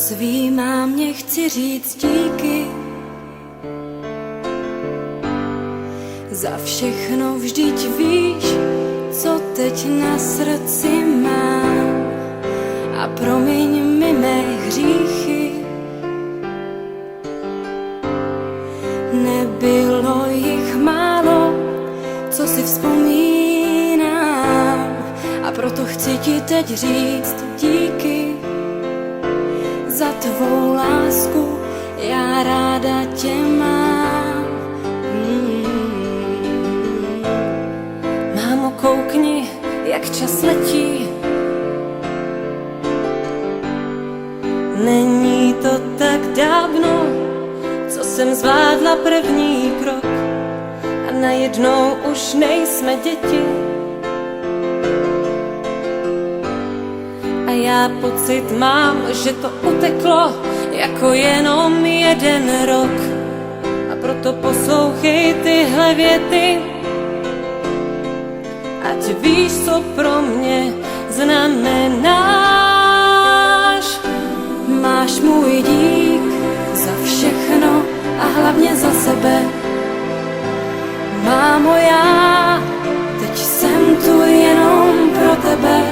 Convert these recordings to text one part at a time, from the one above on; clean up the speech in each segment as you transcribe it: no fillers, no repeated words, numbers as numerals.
svý mámě chci říct díky. Za všechno vždyť víš, co teď na srdci mám. A promiň mi mé hříchy. Nebylo jich málo, co si vzpomínám. A proto chci ti teď říct díky. Za tvou lásku já ráda tě mám. Mámo, koukni, jak čas letí. Není to tak dávno, co jsem zvládla první krok a najednou už nejsme děti. A já pocit mám, že to uteklo jako jenom jeden rok. A proto poslouchej tyhle věty, ať víš, co pro mě znamenáš. Máš můj dík za všechno a hlavně za sebe. Mámo, já teď jsem tu jenom pro tebe.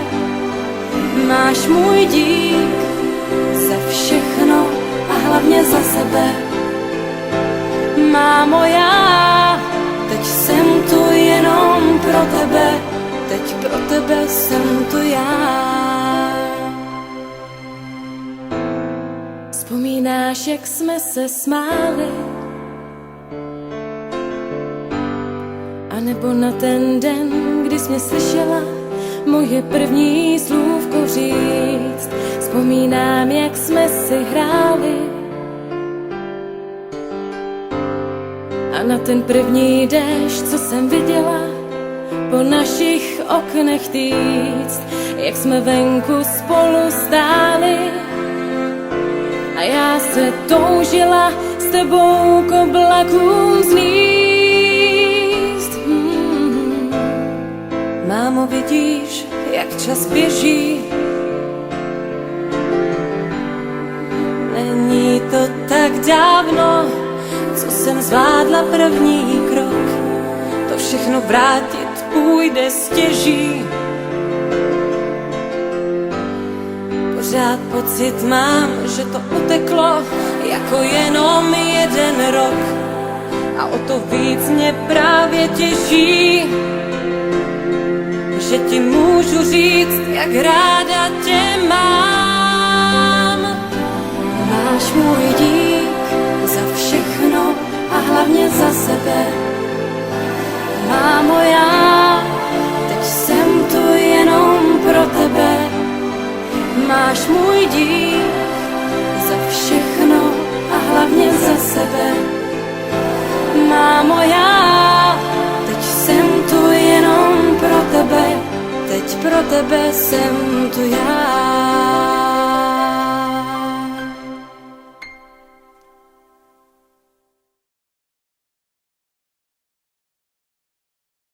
Máš můj dík za všechno a hlavně za sebe. Mámo, já teď jsem tu jenom pro tebe. Teď pro tebe jsem tu já. Vzpomínáš, jak jsme se smáli? A nebo na ten den, kdy jsi mě slyšela moje první slůvko říct. Vzpomínám, jak jsme si hráli. A na ten první déšť, co jsem viděla po našich oknech týct. Jak jsme venku spolu stáli a já se toužila s tebou k oblakům zlíst. Mámo, vidíš, jak čas běží. Není to tak dávno, co jsem zvládla první krok. To všechno vrátit půjde stěží. Pořád pocit mám, že to uteklo jako jenom jeden rok. A o to víc mě právě těší, že ti můžu říct, jak ráda tě mám. Máš můj dík za všechno a hlavně za sebe. Mámo, já teď jsem tu jenom pro tebe. Máš můj dík za všechno a hlavně za sebe. Mámo, já teď jsem tu jenom pro tebe. Teď pro tebe jsem tu já.